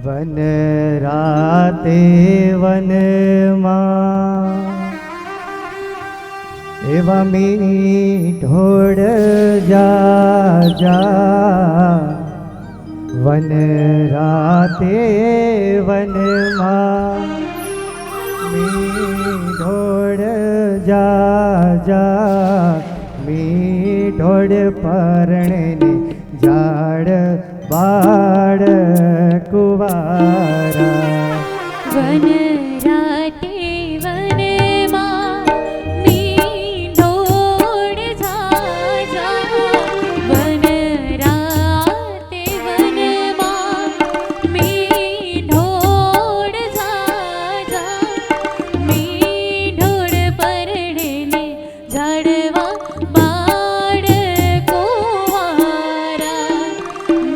one રાતે વનમાં એવા મીઠોડ જા જા વન રાતે વનમાં મીઠોડ જા જા મીઠોડ પરણે ઝાડ બાળ કુવારા વન રાતે વનમાં મીઠોડ જા જા વન રાતે વનમાં મીઠોડ જા જા મીઠોડ પરણે ઝાડવા બાળ કુવારા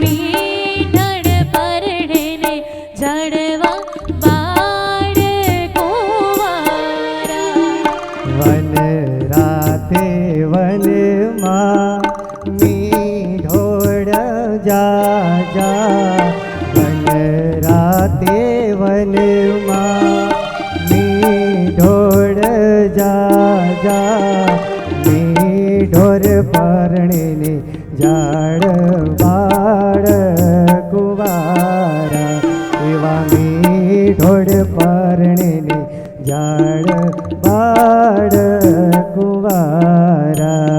મીઠોડ પરણે ઝાડવા બાળ કુવારા વન રાતે વનમાં મીઠોડ જા જા વન રાતે વનમાં મીઠોડ જા જા મીઠોર પરણે ઝાડ બાળ કુવારા એવા મીઠોડ પરણે ઝાડ બાળ કુવારા